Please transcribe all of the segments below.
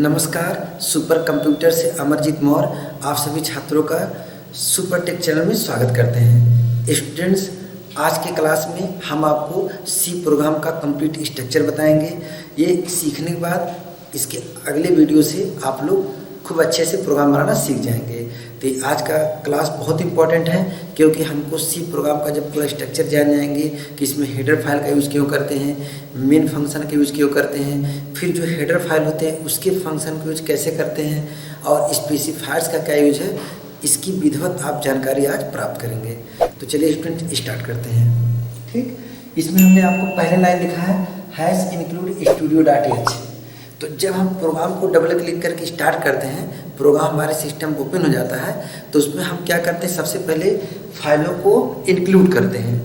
नमस्कार। Super computer से अमरजीत मौर्य आप सभी छात्रों का सुपर टेक चैनल में स्वागत करते हैं। स्टूडेंट्स, आज के क्लास में हम आपको सी प्रोग्राम का कंप्लीट स्ट्रक्चर बताएंगे। ये सीखने के बाद इसके अगले वीडियो से आप लोग खूब अच्छे से प्रोग्राम बनाना सीख जाएंगे। तो आज का क्लास बहुत इंपॉर्टेंट है, क्योंकि हमको सी प्रोग्राम का जब पूरा स्ट्रक्चर जान जाएंगे कि इसमें हेडर फाइल का यूज़ क्यों करते हैं, मेन फंक्शन का यूज़ क्यों करते हैं, फिर जो हेडर फाइल होते हैं उसके फंक्शन का यूज कैसे करते हैं और स्पेसिफायर्स का क्या यूज है, इसकी विधिवत आप जानकारी आज प्राप्त करेंगे। तो चलिए स्टूडेंट स्टार्ट करते हैं। ठीक, इसमें हमने आपको पहले लाइन लिखा है हैश इंक्लूड studio.h। तो जब हम प्रोग्राम को डबल क्लिक करके स्टार्ट करते हैं, प्रोग्राम हमारे सिस्टम ओपन हो जाता है, तो उसमें हम क्या करते हैं, सबसे पहले फाइलों को इंक्लूड करते हैं।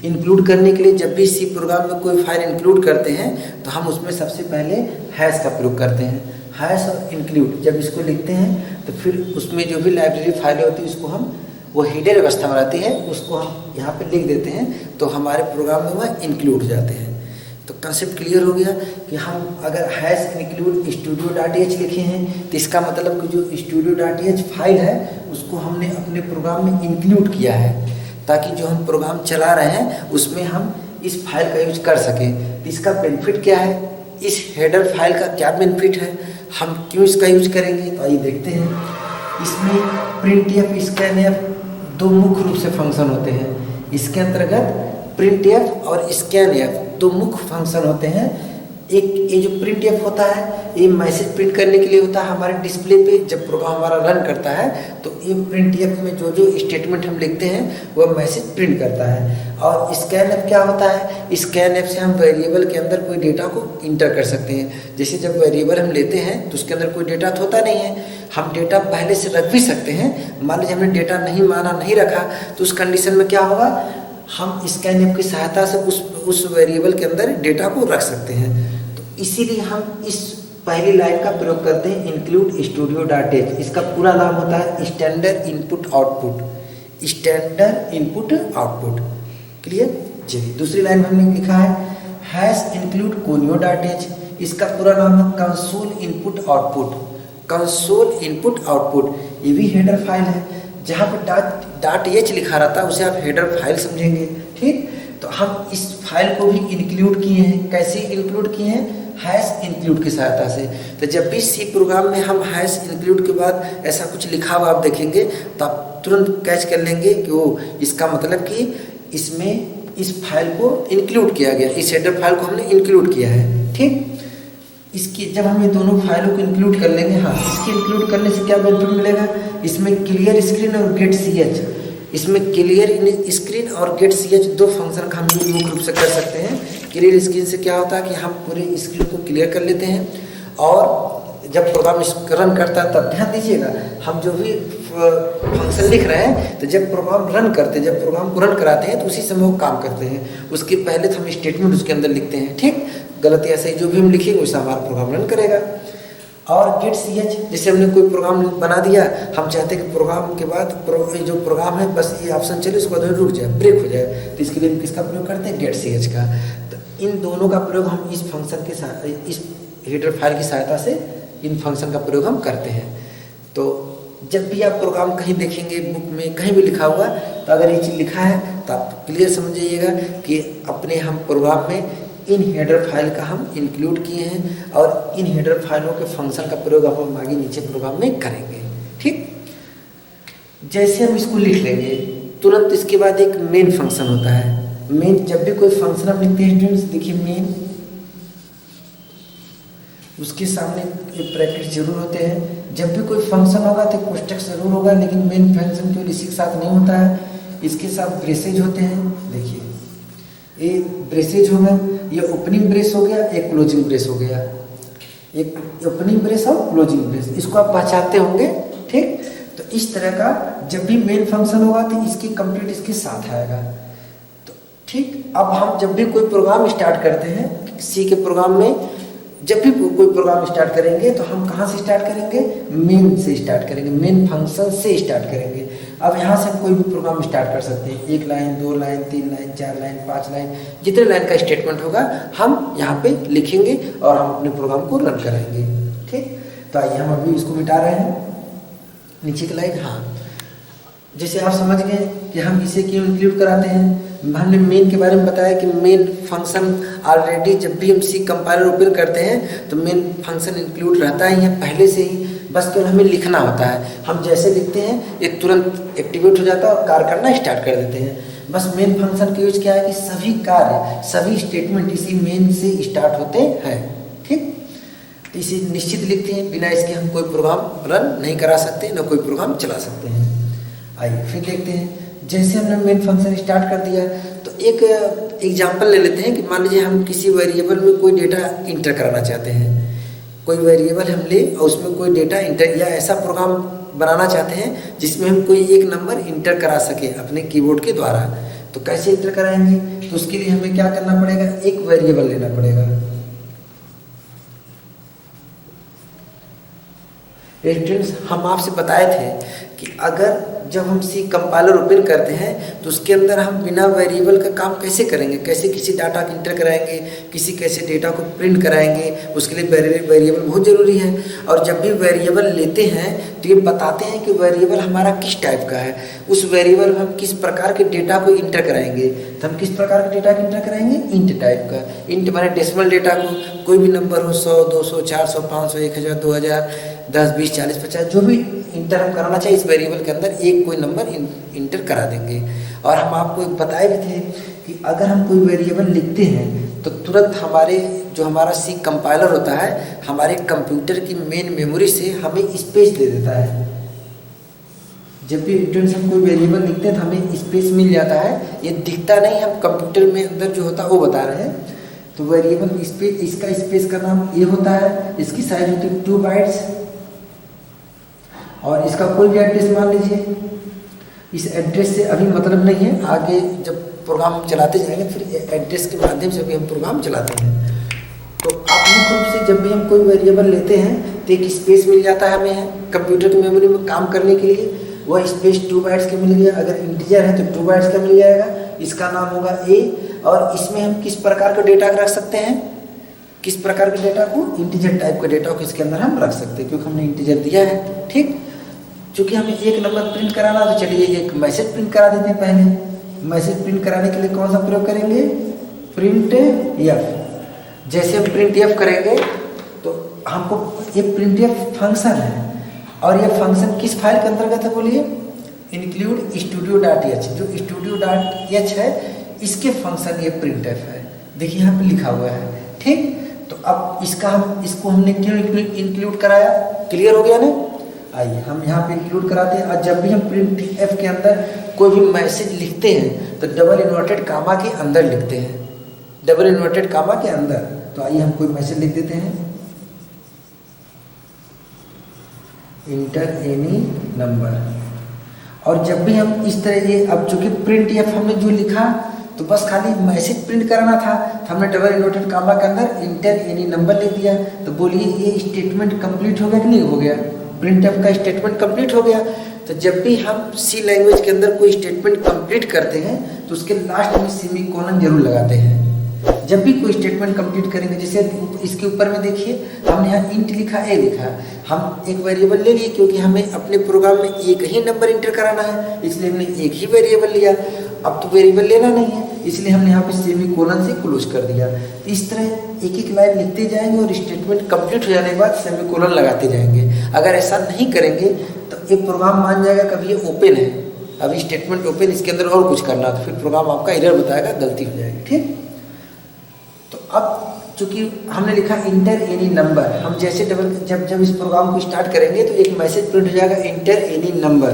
इंक्लूड करने के लिए जब भी सी प्रोग्राम में कोई फाइल इंक्लूड करते हैं तो हम उसमें सबसे पहले हैश का प्रयोग करते हैं। हैश और इंक्लूड जब इसको लिखते हैं तो फिर उसमें जो भी लाइब्रेरी फाइलें होती है उसको हम वो हिडन अवस्था में रहती है, उसको हम यहाँ पे लिख देते हैं, तो हमारे प्रोग्राम में वह इंक्लूड हो जाते हैं। तो कंसेप्ट क्लियर हो गया कि हम अगर हैश इंक्लूड studio.h लिखे हैं तो इसका मतलब कि जो studio.h फाइल है उसको हमने अपने प्रोग्राम में इंक्लूड किया है, ताकि जो हम प्रोग्राम चला रहे हैं उसमें हम इस फाइल का यूज कर सकें। तो इसका बेनिफिट क्या है, इस हेडर फाइल का क्या बेनिफिट है, हम क्यों इसका यूज करेंगे, तो आइए देखते हैं। इसमें printf, scanf दो मुख्य रूप से फंक्शन होते हैं। इसके अंतर्गत printf और scanf दो मुख्य फंक्शन होते हैं। एक ये जो printf होता है ये मैसेज प्रिंट करने के लिए होता है हमारे डिस्प्ले पे। जब प्रोग्राम हमारा रन करता है तो ये printf में जो जो स्टेटमेंट हम लिखते हैं वह मैसेज प्रिंट करता है। और scanf क्या होता है, scanf से हम वेरिएबल के अंदर कोई डेटा को इंटर कर सकते हैं। जैसे जब वेरिएबल हम लेते हैं तो उसके अंदर कोई डेटा तो होता नहीं है, हम डेटा पहले से रख भी सकते हैं। मान लीजिए हमने डेटा नहीं रखा तो उस कंडीशन में क्या होगा, हम scanf की सहायता से उस वेरिएबल के अंदर डेटा को रख सकते हैं। तो इसीलिए हम इस पहली लाइन का प्रयोग करते हैं इंक्लूड studio.h। इसका पूरा नाम होता है standard input output. Standard input output clear. चलिए दूसरी लाइन में हमने लिखा है हैश इंक्लूड conio.h। इसका पूरा नाम है console input output. Console input output ये भी हेडर फाइल है। जहाँ पर .h लिखा रहता है उसे आप हेडर फाइल समझेंगे। ठीक, तो हम इस फाइल को भी इंक्लूड किए हैं। कैसे इंक्लूड किए हैं, हैश इंक्लूड की सहायता से। तो जब भी सी प्रोग्राम में हम हैश इंक्लूड के बाद ऐसा कुछ लिखा हुआ आप देखेंगे तो आप तुरंत कैच कर लेंगे कि वो इसका मतलब कि इसमें इस फाइल को इंक्लूड किया गया, इस हेडर फाइल को हमने इंक्लूड किया है। ठीक, इसकी जब हम ये दोनों फाइलों को इंक्लूड कर लेंगे, हाँ इसके इंक्लूड करने से क्या बेनिफिट मिलेगा, इसमें क्लियर स्क्रीन और गेट ch, इसमें क्लियर स्क्रीन और गेट ch दो फंक्शन का हम मुख्य रूप से कर सकते हैं। क्लियर स्क्रीन से क्या होता है कि हम पूरे स्क्रीन को क्लियर कर लेते हैं, और जब प्रोग्राम रन करता है तब ध्यान दीजिएगा हम जो भी फंक्शन लिख रहे हैं तो जब प्रोग्राम रन करते हैं, जब प्रोग्राम को रन कराते हैं तो उसी समय वो काम करते हैं। उसके पहले तो हम स्टेटमेंट उसके अंदर लिखते हैं। ठीक, गलत या सही जो भी हम लिखेंगे वैसा हमारा प्रोग्राम रन करेगा। और गेट ch, जैसे हमने कोई प्रोग्राम बना दिया, हम चाहते हैं कि प्रोग्राम के बाद जो प्रोग्राम है बस ये ऑप्शन चले, उसके बाद रुक जाए, ब्रेक हो जाए, तो इसके लिए हम किसका प्रयोग करते हैं, गेट ch का। तो इन दोनों का प्रयोग हम इस फंक्शन के साथ, इस हेडर फाइल की सहायता से इन फंक्शन का प्रयोग हम करते हैं। तो जब भी आप प्रोग्राम कहीं देखेंगे, बुक में कहीं भी लिखा हुआ, तो अगर ये चीज़ लिखा है तो आप क्लियर समझ जाइएगा कि अपने हम प्रोग्राम में इन हेडर फाइल का हम इंक्लूड किए हैं, और इन हेडर फाइलों के फंक्शन का प्रयोग हम आगे नीचे प्रोग्राम में करेंगे। ठीक, जैसे हम इसको लिख लेंगे तुरंत इसके बाद एक मेन फंक्शन होता है। मेन, जब भी कोई फंक्शन हम लिखते हैं स्टूडेंट्स, देखिए मेन, उसके सामने एक ब्रैकेट जरूर होते हैं। जब भी कोई फंक्शन होगा तो कोष्टक जरूर होगा, लेकिन मेन फंक्शन केवल इसी के साथ नहीं होता है, इसके साथ ब्रेसेज होते हैं। देखिए ये ब्रेसेज हो गए, ये ओपनिंग ब्रेस हो गया, एक क्लोजिंग ब्रेस हो गया, एक ओपनिंग ब्रेस और क्लोजिंग ब्रेस, इसको आप पहचानते होंगे। ठीक, तो इस तरह का जब भी मेन फंक्शन होगा तो इसकी कंप्लीट इसके साथ आएगा। तो ठीक, अब हम जब भी कोई प्रोग्राम स्टार्ट करते हैं सी के प्रोग्राम में, जब भी कोई प्रोग्राम स्टार्ट करेंगे तो हम कहाँ से स्टार्ट करेंगे, मेन से स्टार्ट करेंगे, मेन फंक्शन से स्टार्ट करेंगे। अब यहाँ से हम कोई भी प्रोग्राम स्टार्ट कर सकते हैं, 1 line 2 line 3 line 4 line 5 line, जितने लाइन का स्टेटमेंट होगा हम यहाँ पे लिखेंगे और हम अपने प्रोग्राम को रन कराएंगे। ठीक, तो आइए हम अभी इसको मिटा रहे हैं, नीचे की लाइन। हाँ, जैसे आप समझ गए कि हम इसे क्यों इंक्लूड कराते हैं। हमने मेन के बारे में बताया कि मेन फंक्शन ऑलरेडी जब भी हम सी कंपाइलर ओपन करते हैं तो मेन फंक्शन इंक्लूड रहता ही है पहले से ही, बस केवल हमें लिखना होता है। हम जैसे लिखते हैं ये तुरंत एक्टिवेट हो जाता है और कार्य करना स्टार्ट कर देते हैं। बस मेन फंक्शन का यूज क्या है कि सभी कार्य, सभी स्टेटमेंट इसी मेन से स्टार्ट होते हैं। ठीक, तो इसे निश्चित लिखते हैं, बिना इसके हम कोई प्रोग्राम रन नहीं करा सकते, न कोई प्रोग्राम चला सकते हैं। आइए फिर देखते हैं। जैसे हमने मेन फंक्शन स्टार्ट कर दिया तो एक एग्जांपल ले लेते हैं कि मान लीजिए हम किसी वेरिएबल में कोई डेटा इंटर कराना चाहते हैं। कोई वेरिएबल हम ले और उसमें कोई डेटा इंटर, या ऐसा प्रोग्राम बनाना चाहते हैं जिसमें हम कोई एक नंबर इंटर करा सके अपने कीबोर्ड के द्वारा। तो कैसे इंटर कराएंगे? तो उसके लिए हमें क्या करना पड़ेगा, एक वेरिएबल लेना पड़ेगा। स्टूडेंट्स, हम आपसे बताए थे कि अगर जब हम सी कंपाइलर ओपन करते हैं तो उसके अंदर हम बिना वेरिएबल का काम कैसे करेंगे, कैसे किसी डाटा को इंटर कराएंगे, किसी कैसे डेटा को प्रिंट कराएंगे, उसके लिए वेरिएबल बहुत ज़रूरी है। और जब भी वेरिएबल लेते हैं तो ये बताते हैं कि वेरिएबल हमारा किस टाइप का है, उस वेरिएबल में हम किस प्रकार के डेटा को इंटर कराएंगे। तो हम किस प्रकार के डेटा को इंटर कराएंगे, इंट टाइप का। इंट माने डेसिमल डेटा को, कोई भी नंबर हो, 100, 200, 400, 500, 1000, 2000, 10, 20, 40, 50, जो भी इंटर हम कराना चाहिए इस वेरिएबल के अंदर एक कोई नंबर इंटर करा देंगे। और हम आपको बताए भी थे कि अगर हम कोई वेरिएबल लिखते हैं तो तुरंत हमारा सी कंपाइलर होता है हमारे कंप्यूटर की मेन मेमोरी से हमें स्पेस दे देता है। जब भी स्टूडेंट्स हम कोई वेरिएबल लिखते हैं तो हमें स्पेस मिल जाता है। ये दिखता नहीं, हम कंप्यूटर में अंदर जो होता है वो बता रहे हैं। तो वेरिएबल स्पेस, इसका स्पेस का नाम ये होता है, इसकी साइज होती है 2 बाइट्स। और इसका कोई भी एड्रेस मान लीजिए, इस एड्रेस से अभी मतलब नहीं है, आगे जब प्रोग्राम चलाते जाएंगे फिर एड्रेस के माध्यम से भी हम प्रोग्राम चलाते हैं। तो आप मुख्य रूप से जब भी हम कोई वेरिएबल लेते हैं तो एक स्पेस मिल जाता है हमें कंप्यूटर की मेमोरी में काम करने के लिए। वह स्पेस 2 बाइट्स का मिल गया। अगर इंटीजर है तो 2 बाइट्स का मिल जाएगा, इसका नाम होगा ए। और इसमें हम किस प्रकार का डेटा रख सकते हैं, किस प्रकार के डेटा को, इंटीजर टाइप के डेटा को इसके अंदर हम रख सकते हैं क्योंकि हमने इंटीजर दिया है। ठीक, चूँकि हमें एक नंबर प्रिंट कराना तो चलिए एक मैसेज प्रिंट करा देते हैं। पहले मैसेज प्रिंट कराने के लिए कौन सा प्रयोग करेंगे, प्रिंट एफ। जैसे हम प्रिंट एफ करेंगे तो हमको ये प्रिंट एफ फंक्शन है और ये फंक्शन किस फाइल के अंतर्गत है बोलिए, इंक्लूड studio.h। जो studio.h है इसके फंक्शन ये प्रिंट एफ है। देखिए यहाँ पे लिखा हुआ है। ठीक, तो अब इसको हमने क्यों इंक्लूड कराया, क्लियर हो गया ना। आइए हम यहाँ पे इंक्लूड कराते हैं। और जब भी हम प्रिंट एफ के अंदर कोई भी मैसेज लिखते हैं तो डबल इन्वर्टेड कामा के अंदर लिखते हैं, डबल इन्वर्टेड कामा के अंदर। तो आइए हम कोई मैसेज लिख देते हैं, इंटर एनी नंबर। और जब भी हम इस तरह ये, अब चूंकि प्रिंट एफ हमने जो लिखा तो बस खाली मैसेज प्रिंट कराना था तो हमने डबल इन्वर्टेड कामा के अंदर इंटर एनी नंबर लिख दिया। तो बोलिए ये स्टेटमेंट कंप्लीट हो गया कि नहीं हो गया, प्रिंट एफ का स्टेटमेंट कंप्लीट हो गया। तो जब भी हम सी लैंग्वेज के अंदर कोई स्टेटमेंट कंप्लीट करते हैं तो उसके लास्ट में सेमीकोलन जरूर लगाते हैं। जब भी कोई स्टेटमेंट कंप्लीट करेंगे, जैसे इसके ऊपर में देखिए हमने यहाँ इंट लिखा, ए लिखा। हम एक वेरिएबल ले लिए क्योंकि हमें अपने प्रोग्राम में एक ही नंबर इंटर कराना है, इसलिए हमने एक ही वेरिएबल लिया। अब तो वेरिएबल लेना नहीं है इसलिए हमने यहाँ पे सेमीकोलन से क्लोज कर दिया। तो इस तरह एक एक लाइन लिखते जाएंगे और स्टेटमेंट कंप्लीट हो जाने के बाद सेमीकोलन लगाते जाएंगे। अगर ऐसा नहीं करेंगे तो ये प्रोग्राम मान जाएगा कभी ये ओपन है, अभी स्टेटमेंट ओपन, इसके अंदर और कुछ करना तो फिर प्रोग्राम आपका एरर बताएगा, गलती हो जाएगी। ठीक, तो अब चूंकि हमने लिखा इंटर एनी नंबर, हम जैसे जब इस प्रोग्राम को स्टार्ट करेंगे तो एक मैसेज प्रिंट हो जाएगा इंटर एनी नंबर।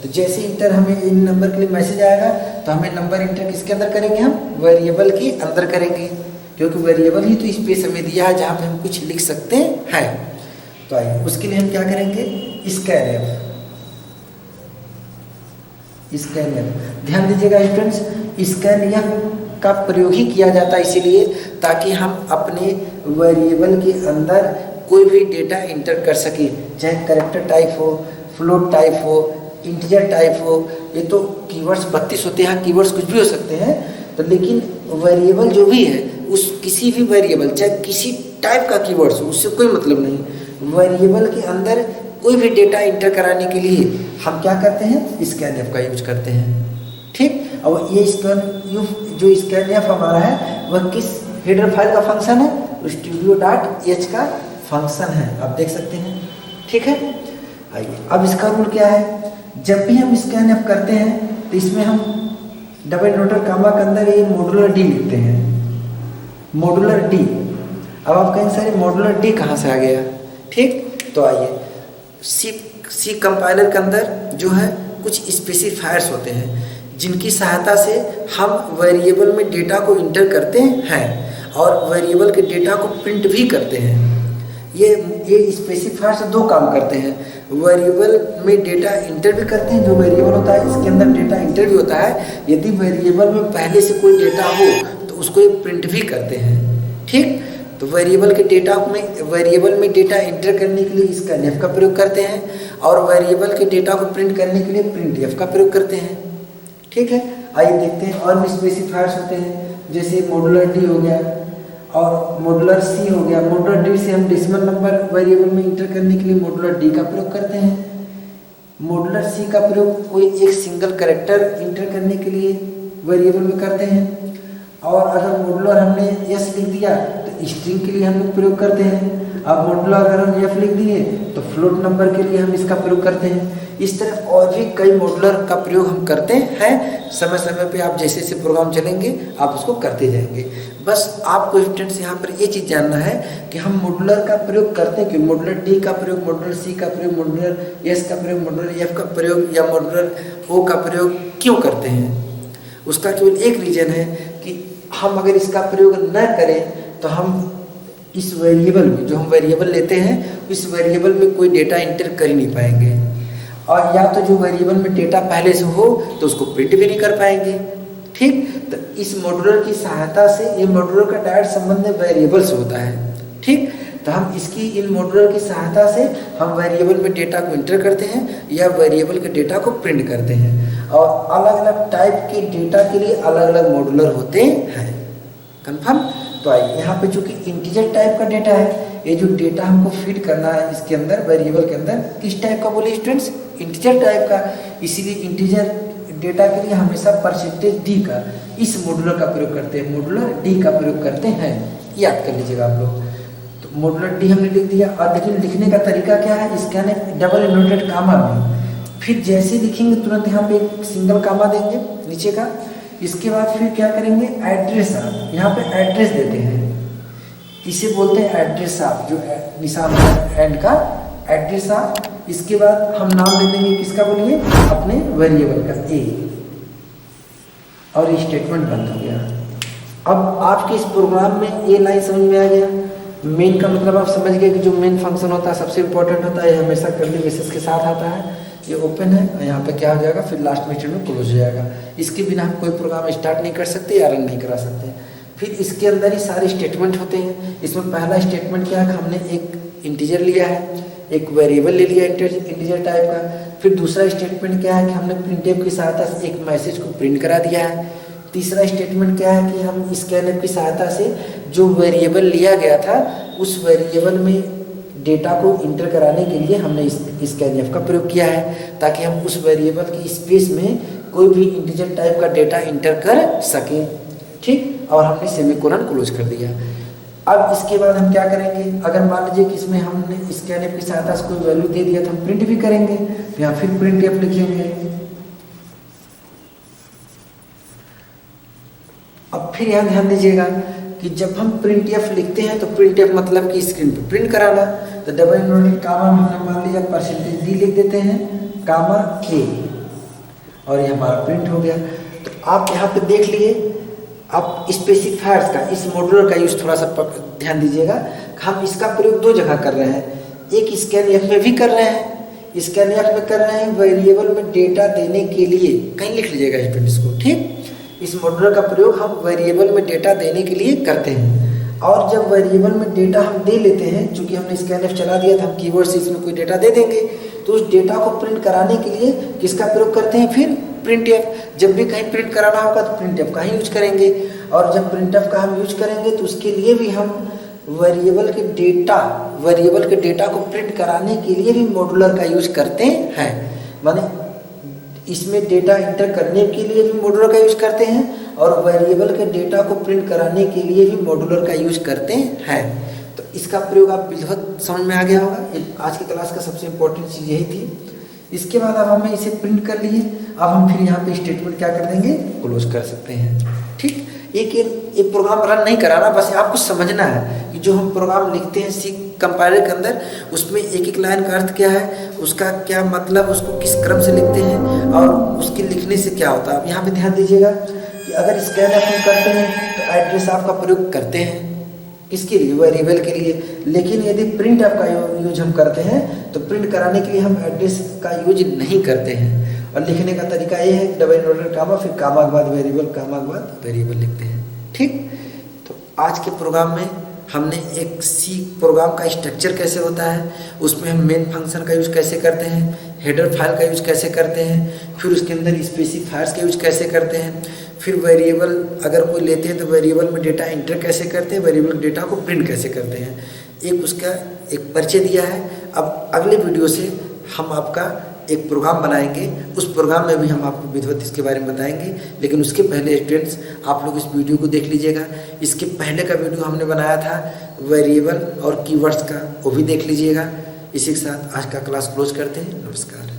तो जैसे इंटर हमें इन नंबर के लिए मैसेज आएगा तो हमें नंबर इंटर किसके अंदर करेंगे, हम वेरिएबल के अंदर करेंगे क्योंकि वेरिएबल ही तो स्पेस हमें दिया है जहाँ पे हम कुछ लिख सकते हैं। तो आइए उसके लिए हम क्या करेंगे, स्कैनएफ। ध्यान दीजिएगा स्टूडेंट्स, स्कैनएफ का प्रयोग ही किया जाता है इसीलिए ताकि हम अपने वेरिएबल के अंदर कोई भी डेटा इंटर कर सके, चाहे कैरेक्टर टाइप हो, फ्लोट टाइप हो, इंटीजर टाइप हो। ये तो कीवर्ड्स 32 होते हैं, कीवर्ड्स कुछ भी हो सकते हैं। तो लेकिन वेरिएबल जो भी है उस किसी भी वेरिएबल चाहे किसी टाइप का कीवर्ड्स हो उससे कोई मतलब नहीं, वेरिएबल के अंदर कोई भी डेटा इंटर कराने के लिए हम क्या करते हैं, स्कैनएफ का यूज करते हैं। ठीक, और ये जो स्कैनएफ हमारा है वह किस हेडर फाइल का फंक्शन है, studio.h का फंक्शन है, आप देख सकते हैं। ठीक है, आइए अब इसका रूल क्या है, जब भी हम स्कैनएफ करते हैं तो इसमें हम डबल नोटेड कामा के अंदर ये मॉड्यूलर डी लिखते हैं, मॉड्यूलर डी। अब आप कहें सर मॉड्यूलर डी कहाँ से आ गया। ठीक, तो आइए सी कंपाइलर के अंदर जो है कुछ स्पेसिफायर्स होते हैं जिनकी सहायता से हम वेरिएबल में डेटा को इंटर करते हैं और वेरिएबल के डेटा को प्रिंट भी करते हैं। ये स्पेसिफायर से दो काम करते हैं, वेरिएबल में डेटा इंटर भी करते हैं, जो वेरिएबल होता है इसके अंदर डेटा इंटर भी होता है। यदि वेरिएबल में पहले से कोई डेटा हो तो उसको ये प्रिंट भी करते हैं। ठीक, तो वेरिएबल में डेटा इंटर करने के लिए स्कैनएफ का प्रयोग करते हैं और वेरिएबल के डेटा को प्रिंट करने के लिए प्रिंटएफ का प्रयोग करते हैं। ठीक है, आइए देखते हैं और भी स्पेसिफायर्स होते हैं, जैसे मॉड्यूलर डी हो गया और मॉड्यूलर सी हो गया। मॉड्यूलर डी से हम डेसिमल नंबर वेरिएबल में इंटर करने के लिए मॉड्यूलर डी का प्रयोग करते हैं। मॉड्यूलर सी का प्रयोग कोई एक सिंगल कैरेक्टर इंटर करने के लिए वेरिएबल में करते हैं। और अगर मॉड्यूलर हमने एस लिख दिया तो स्ट्रिंग के लिए हम लोग प्रयोग करते हैं। अब मॉड्यूलर अगर हम एफ लिख दिए तो फ्लोट नंबर के लिए हम इसका प्रयोग करते हैं। इस तरह और भी कई मॉड्यूलर का प्रयोग हम करते हैं। समय समय पे आप जैसे जैसे प्रोग्राम चलेंगे आप उसको करते जाएंगे। बस आपको स्टूडेंट्स यहाँ पर ये चीज़ जानना है कि हम मॉड्यूलर का प्रयोग करते हैं क्यों, मॉड्यूलर डी का प्रयोग, मॉड्यूलर सी का प्रयोग, मॉड्यूलर एस का प्रयोग, मॉड्यूलर एफ का प्रयोग या मॉड्यूलर ओ का प्रयोग क्यों करते हैं। उसका केवल एक रीज़न है कि हम अगर इसका प्रयोग न करें तो हम इस वेरिएबल में जो हम वेरिएबल लेते हैं इस वेरिएबल में कोई डेटा इंटर कर ही नहीं पाएंगे, और या तो जो वेरिएबल में डेटा पहले से हो तो उसको प्रिंट भी नहीं कर पाएंगे। ठीक, तो इस मॉड्यूलर की सहायता से, ये मॉड्यूलर का डायरेक्ट संबंध वेरिएबल से होता है। ठीक, तो हम इन मॉड्यूलर की सहायता से हम वेरिएबल में डेटा को इंटर करते हैं या वेरिएबल के डेटा को प्रिंट करते हैं, और अलग अलग टाइप के डेटा के लिए अलग अलग मॉड्यूलर होते हैं। कन्फर्म। तो आइए यहाँ पे चूंकि इंटीजर टाइप का डेटा है, ये जो डेटा हमको फीड करना है इसके अंदर वेरिएबल के अंदर, किस टाइप का बोले स्टूडेंट्स, इंटीजर टाइप का। इसीलिए इंटीजर डेटा के लिए हमेशा परसेंटेज डी का इस मॉड्यूलर का प्रयोग करते हैं, मॉड्यूलर डी का प्रयोग करते हैं, याद कर लीजिएगा आप लोग। तो मॉड्यूलर डी हमने लिख दिया, और लेकिन लिखने का तरीका क्या है, स्कैनएफ डबल इन्वर्टेड कामा में, फिर जैसे लिखेंगे तुरंत यहाँ पे एक सिंगल कामा देंगे नीचे का। इसके बाद फिर क्या करेंगे, एड्रेस आप यहाँ पे एड्रेस देते हैं, इसे बोलते हैं एड्रेस आप, जो निशान एंड का एड्रेस आप। इसके बाद हम नाम दे देंगे किसका बोलिए, अपने वेरिएबल का ए, और ये स्टेटमेंट बंद हो गया। अब आपके इस प्रोग्राम में ये लाइन समझ में आ गया। मेन का मतलब आप समझ गए कि जो मेन फंक्शन होता है सबसे इंपॉर्टेंट होता है, ये हमेशा कर्ली ब्रेसेस के साथ आता है, ये ओपन है, यहाँ पे क्या हो जाएगा, फिर लास्ट में स्टेटमेंट क्लोज हो जाएगा। इसके बिना हम कोई प्रोग्राम स्टार्ट नहीं कर सकते या रन नहीं करा सकते। फिर इसके अंदर ही सारे स्टेटमेंट होते हैं। इसमें पहला स्टेटमेंट क्या है, हमने एक इंटीजर लिया है, एक वेरिएबल ले लिया इंटीजर टाइप का। फिर दूसरा स्टेटमेंट क्या है कि हमने प्रिंटएफ की सहायता से एक मैसेज को प्रिंट करा दिया है। तीसरा स्टेटमेंट क्या है कि हम स्कैनएफ की सहायता से जो वेरिएबल लिया गया था उस वेरिएबल में डेटा को इंटर कराने के लिए हमने स्कैनएफ का प्रयोग किया है, ताकि हम उस वेरिएबल की स्पेस में कोई भी इंटीजर टाइप का डेटा इंटर कर सकें। ठीक, और हमने सेमीकोलन क्लोज कर दिया। अब इसके बाद हम क्या करेंगे, अगर मान लीजिए कि इसमें हमने स्कैनएफ की सहायता से कोई वैल्यू दे दिया तो हम प्रिंट भी करेंगे, तो यहाँ फिर प्रिंटएफ लिखेंगे। अब फिर यहाँ ध्यान दीजिएगा कि जब हम प्रिंटएफ लिखते हैं तो प्रिंटएफ मतलब कि स्क्रीन पर प्रिंट कराना, तो डबल इन्वर्टेड कामा में हमने मान लिया परसेंटेज डी लिख देते हैं, कामा ए, और ये हमारा प्रिंट हो गया। तो आप यहाँ पे देख लिए, आप स्पेसिफायर्स का, इस मॉड्यूलर का यूज थोड़ा सा ध्यान दीजिएगा। हम इसका प्रयोग दो जगह कर रहे हैं, एक स्कैनएफ में भी कर रहे हैं, स्कैनएफ में कर रहे हैं वेरिएबल में डेटा देने के लिए, कहीं लिख लीजिएगा स्टूडेंट्स को। ठीक, इस मॉड्यूलर का प्रयोग हम वेरिएबल में डेटा देने के लिए करते हैं, और जब वेरिएबल में डेटा हम दे लेते हैं, चूंकि हमने स्कैनएफ चला दिया था, हम कीवर्ड से इसमें कोई डेटा दे देंगे, तो उस डेटा को प्रिंट कराने के लिए किसका प्रयोग करते हैं, फिर प्रिंटएफ। जब भी कहीं प्रिंट कराना होगा तो प्रिंटएफ का ही यूज करेंगे, और जब प्रिंटएफ का हम यूज करेंगे तो उसके लिए भी हम वेरिएबल के डेटा को प्रिंट कराने के लिए भी मॉड्यूलर का यूज करते हैं। माने इसमें डेटा इंटर करने के लिए भी मॉड्यूलर का यूज करते हैं और वेरिएबल के डेटा को प्रिंट कराने के लिए भी मॉड्यूलर का यूज करते हैं। तो इसका प्रयोग आप बहुत समझ में आ गया होगा। आज की क्लास का सबसे इम्पोर्टेंट चीज़ यही थी। इसके बाद अब हमने इसे प्रिंट कर लिए, अब हम फिर यहाँ पे स्टेटमेंट क्या कर देंगे, क्लोज कर सकते हैं। ठीक, एक प्रोग्राम रन नहीं कराना, बस आपको समझना है कि जो हम प्रोग्राम लिखते हैं सी कंपाइलर के अंदर, उसमें एक एक लाइन का अर्थ क्या है, उसका क्या मतलब, उसको किस क्रम से लिखते हैं और उसके लिखने से क्या होता है। अब यहाँ पे ध्यान दीजिएगा कि अगर स्कैन हम करते हैं तो एड्रेस आपका प्रयोग करते हैं किसके लिए, वेरिएबल के लिए। लेकिन यदि प्रिंट का यूज हम करते हैं तो प्रिंट कराने के लिए हम एड्रेस का यूज नहीं करते हैं। और लिखने का तरीका ये है, डबल इन्वर्टेड कामा, फिर कामा के बाद वेरिएबल, कामा के बाद वेरिएबल लिखते हैं। ठीक, तो आज के प्रोग्राम में हमने एक सी प्रोग्राम का स्ट्रक्चर कैसे होता है, उसमें हम मेन फंक्शन का यूज कैसे करते हैं, हेडर फाइल का यूज कैसे करते हैं, फिर उसके अंदर स्पेसिफायर्स का यूज कैसे करते हैं, फिर वेरिएबल अगर कोई लेते हैं तो वेरिएबल में डेटा इंटर कैसे करते हैं, वेरिएबल डेटा को प्रिंट कैसे करते हैं, एक उसका एक परिचय दिया है। अब अगले वीडियो से हम आपका एक प्रोग्राम बनाएंगे, उस प्रोग्राम में भी हम आपको विधिवत इसके बारे में बताएंगे। लेकिन उसके पहले स्टूडेंट्स आप लोग इस वीडियो को देख लीजिएगा। इसके पहले का वीडियो हमने बनाया था वेरिएबल और कीवर्ड्स का, वो भी देख लीजिएगा। इसी के साथ आज का क्लास क्लोज करते हैं। नमस्कार।